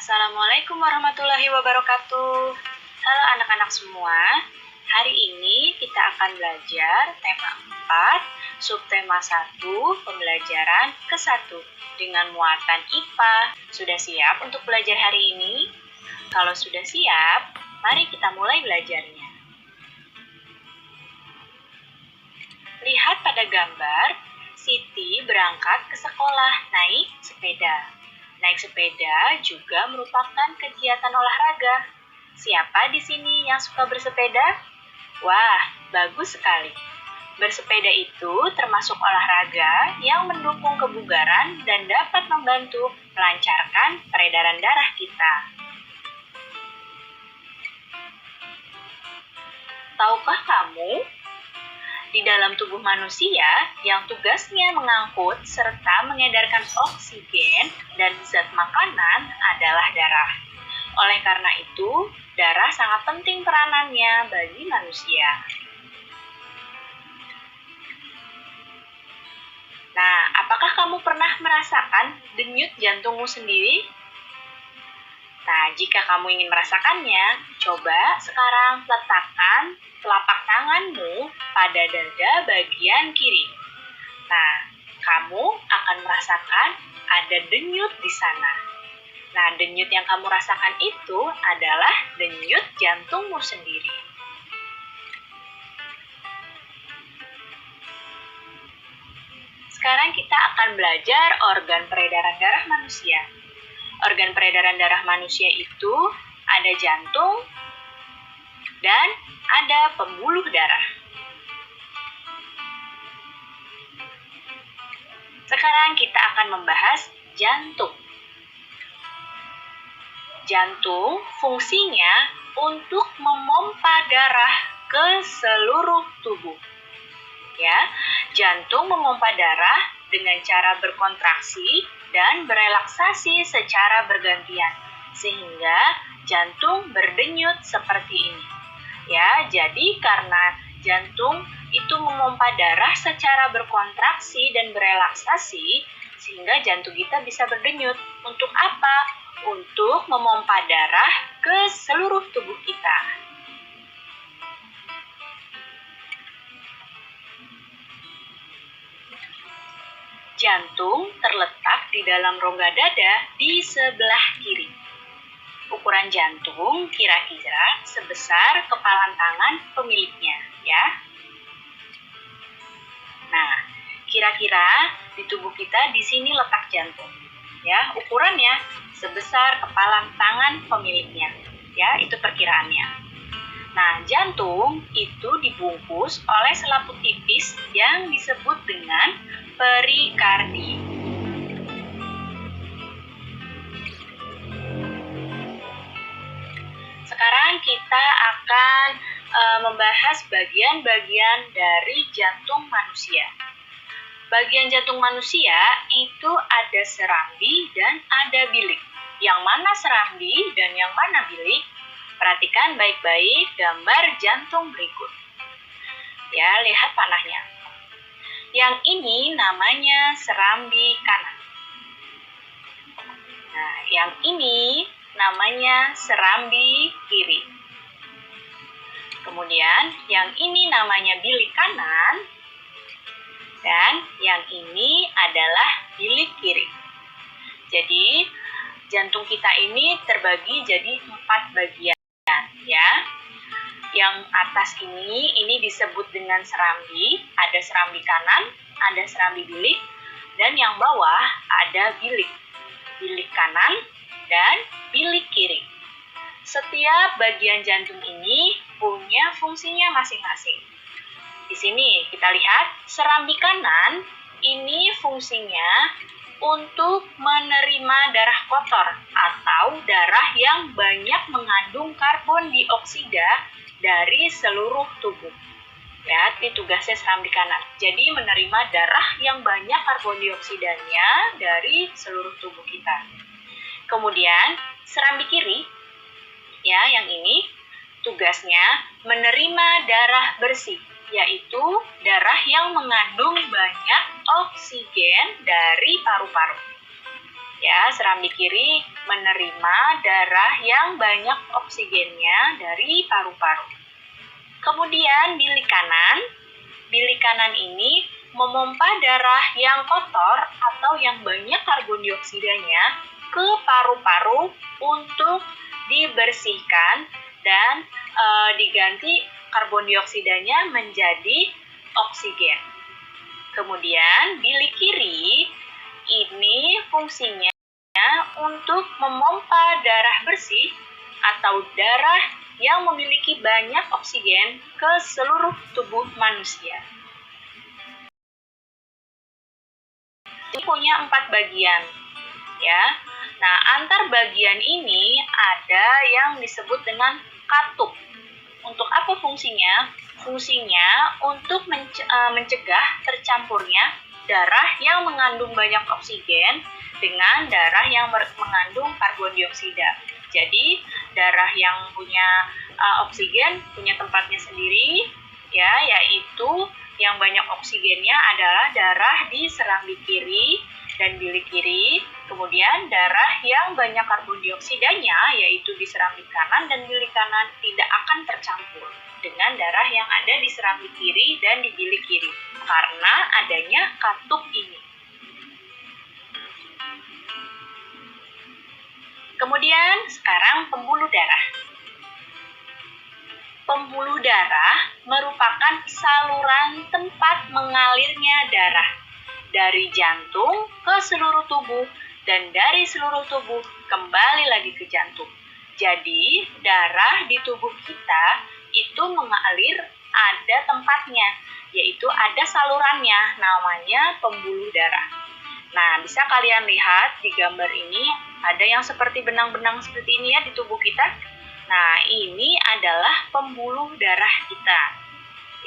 Assalamualaikum warahmatullahi wabarakatuh. Halo anak-anak semua. Hari ini kita akan belajar tema 4, subtema 1, pembelajaran ke-1 dengan muatan IPA. Sudah siap untuk belajar hari ini? Kalau sudah siap, mari kita mulai belajarnya. Lihat pada gambar, Siti berangkat ke sekolah naik sepeda. Naik sepeda juga merupakan kegiatan olahraga. Siapa di sini yang suka bersepeda? Wah, bagus sekali. Bersepeda itu termasuk olahraga yang mendukung kebugaran dan dapat membantu melancarkan peredaran darah kita. Tahukah kamu? Di dalam tubuh manusia yang tugasnya mengangkut serta mengedarkan oksigen dan zat makanan adalah darah. Oleh karena itu, darah sangat penting peranannya bagi manusia. Nah, apakah kamu pernah merasakan denyut jantungmu sendiri? Nah, jika kamu ingin merasakannya, coba sekarang letakkan telapak tanganmu pada dada bagian kiri. Nah, kamu akan merasakan ada denyut di sana. Nah, denyut yang kamu rasakan itu adalah denyut jantungmu sendiri. Sekarang kita akan belajar organ peredaran darah manusia. Organ peredaran darah manusia itu ada jantung dan ada pembuluh darah. Sekarang kita akan membahas jantung. Jantung fungsinya untuk memompa darah ke seluruh tubuh. Ya, jantung memompa darah dengan cara berkontraksi dan berelaksasi secara bergantian, sehingga jantung berdenyut seperti ini. Ya, jadi karena jantung itu memompa darah secara berkontraksi dan berelaksasi, sehingga jantung kita bisa berdenyut. Untuk apa? Untuk memompa darah ke seluruh tubuh kita. Jantung terletak di dalam rongga dada di sebelah kiri. Ukuran jantung kira-kira sebesar kepalan tangan pemiliknya, ya. Nah, kira-kira di tubuh kita di sini letak jantung, ya. Ukurannya sebesar kepalan tangan pemiliknya, ya. Itu perkiraannya. Nah, jantung itu dibungkus oleh selaput tipis yang disebut dengan perikardi. Sekarang kita akan membahas bagian-bagian dari jantung manusia. Bagian jantung manusia itu ada serambi dan ada bilik. Yang mana serambi dan yang mana bilik? Perhatikan baik-baik gambar jantung berikut. Ya, lihat panahnya. Yang ini namanya serambi kanan. Nah, yang ini namanya serambi kiri. Kemudian, yang ini namanya bilik kanan. Dan yang ini adalah bilik kiri. Jadi, jantung kita ini terbagi jadi 4 bagian. Ya, yang atas ini disebut dengan serambi, ada serambi kanan, ada serambi bilik, dan yang bawah ada bilik kanan dan bilik kiri. Setiap bagian jantung ini punya fungsinya masing-masing. Di sini kita lihat serambi kanan ini fungsinya untuk menerima darah kotor atau darah yang banyak mengandung karbon dioksida dari seluruh tubuh. Ya, ini tugasnya serambi kanan. Jadi menerima darah yang banyak karbon dioksidanya dari seluruh tubuh kita. Kemudian serambi kiri, ya, yang ini tugasnya menerima darah bersih, yaitu darah yang mengandung banyak oksigen dari paru-paru. Ya, serambi kiri menerima darah yang banyak oksigennya dari paru-paru. Kemudian bilik kanan ini memompa darah yang kotor atau yang banyak karbon dioksidanya ke paru-paru untuk dibersihkan dan diganti karbon dioksidanya menjadi oksigen. Kemudian bilik kiri ini fungsinya untuk memompa darah bersih atau darah yang memiliki banyak oksigen ke seluruh tubuh manusia. Ini punya 4 bagian, ya. Nah, antar bagian ini ada yang disebut dengan katup. Untuk apa fungsinya? Fungsinya untuk mencegah tercampurnya darah yang mengandung banyak oksigen dengan darah yang mengandung karbon dioksida. Jadi, darah yang punya oksigen punya tempatnya sendiri, ya, yaitu yang banyak oksigennya adalah darah di serambi kiri dan bilik kiri. Kemudian darah yang banyak karbon dioksidanya, yaitu di serambi kanan dan bilik kanan, tidak akan tercampur dengan darah yang ada di serambi kiri dan di bilik kiri karena adanya katup ini. Kemudian sekarang pembuluh darah. Pembuluh darah merupakan saluran tempat mengalirnya darah dari jantung ke seluruh tubuh dan dari seluruh tubuh kembali lagi ke jantung. Jadi, darah di tubuh kita itu mengalir ada tempatnya, yaitu ada salurannya, namanya pembuluh darah. Nah, bisa kalian lihat di gambar ini, ada yang seperti benang-benang seperti ini ya di tubuh kita. Nah, ini adalah pembuluh darah kita.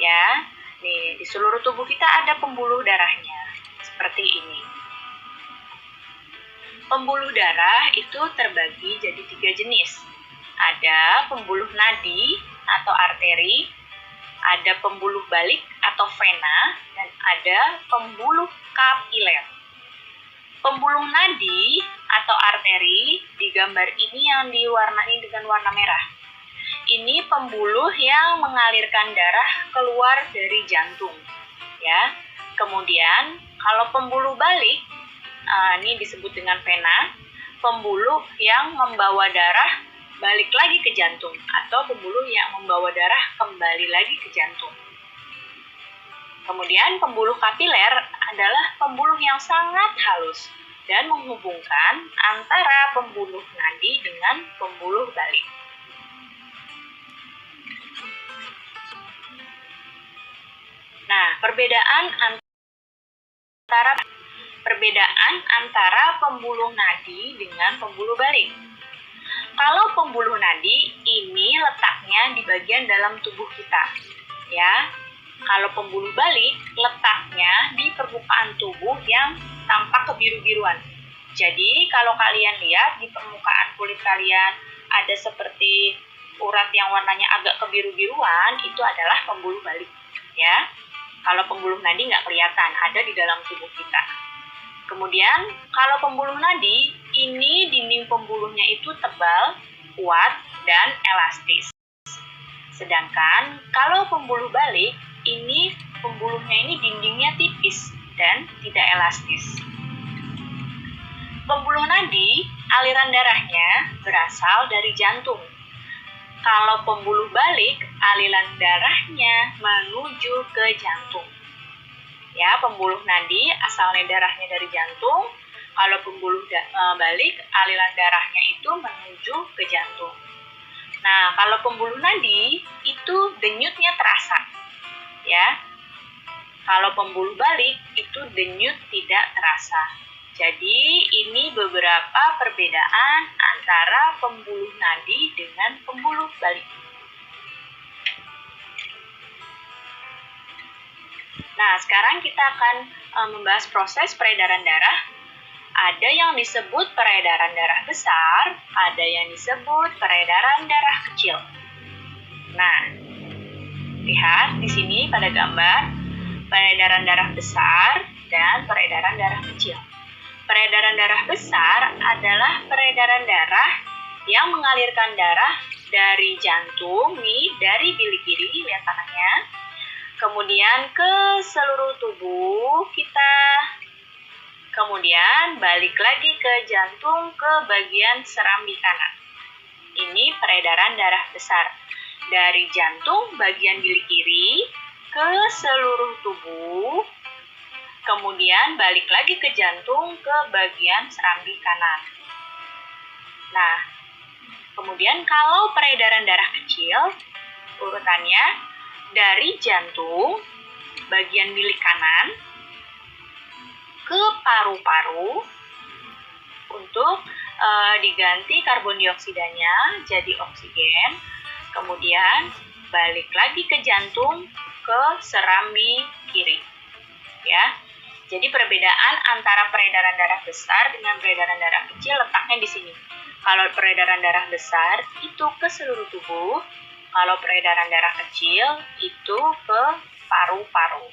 Ya, nih di seluruh tubuh kita ada pembuluh darahnya, seperti ini. Pembuluh darah itu terbagi jadi 3 jenis. Ada pembuluh nadi atau arteri, ada pembuluh balik atau vena, dan ada pembuluh kapiler. Pembuluh nadi atau arteri di gambar ini yang diwarnai dengan warna merah. Ini pembuluh yang mengalirkan darah keluar dari jantung, ya. Kemudian kalau pembuluh balik, ini disebut dengan vena, pembuluh yang membawa darah balik lagi ke jantung atau pembuluh yang membawa darah kembali lagi ke jantung. Kemudian pembuluh kapiler adalah pembuluh yang sangat halus dan menghubungkan antara pembuluh nadi dengan pembuluh balik. Nah, perbedaan antara pembuluh nadi dengan pembuluh balik. Kalau pembuluh nadi ini letaknya di bagian dalam tubuh kita, ya. Kalau pembuluh balik letaknya di permukaan tubuh yang tampak kebiru-biruan. Jadi kalau kalian lihat di permukaan kulit kalian ada seperti urat yang warnanya agak kebiru-biruan, itu adalah pembuluh balik, ya. Kalau pembuluh nadi nggak kelihatan, ada di dalam tubuh kita. Kemudian kalau pembuluh nadi, ini dinding pembuluhnya itu tebal, kuat, dan elastis. Sedangkan kalau pembuluh balik, ini pembuluhnya ini dindingnya tipis dan tidak elastis. Pembuluh nadi, aliran darahnya berasal dari jantung. Kalau pembuluh balik, aliran darahnya menuju ke jantung. Ya, pembuluh nadi asalnya darahnya dari jantung. Kalau pembuluh balik, aliran darahnya itu menuju ke jantung. Nah, kalau pembuluh nadi itu denyutnya terasa. Ya. Kalau pembuluh balik itu denyut tidak terasa. Jadi, ini beberapa perbedaan antara pembuluh nadi dengan pembuluh balik. Nah, sekarang kita akan membahas proses peredaran darah. Ada yang disebut peredaran darah besar, ada yang disebut peredaran darah kecil. Nah, lihat di sini pada gambar peredaran darah besar dan peredaran darah kecil. Peredaran darah besar adalah peredaran darah yang mengalirkan darah dari jantung, nih, dari bilik kiri, lihat tangannya, kemudian ke seluruh tubuh kita, kemudian balik lagi ke jantung, ke bagian serambi kanan. Ini peredaran darah besar. Dari jantung bagian bilik kiri ke seluruh tubuh, kemudian balik lagi ke jantung, ke bagian serambi kanan. Nah, kemudian kalau peredaran darah kecil, urutannya dari jantung bagian bilik kanan ke paru-paru untuk diganti karbon dioksidanya jadi oksigen, kemudian balik lagi ke jantung, ke serambi kiri. Ya, jadi perbedaan antara peredaran darah besar dengan peredaran darah kecil letaknya di sini. Kalau peredaran darah besar itu ke seluruh tubuh, kalau peredaran darah kecil itu ke paru-paru.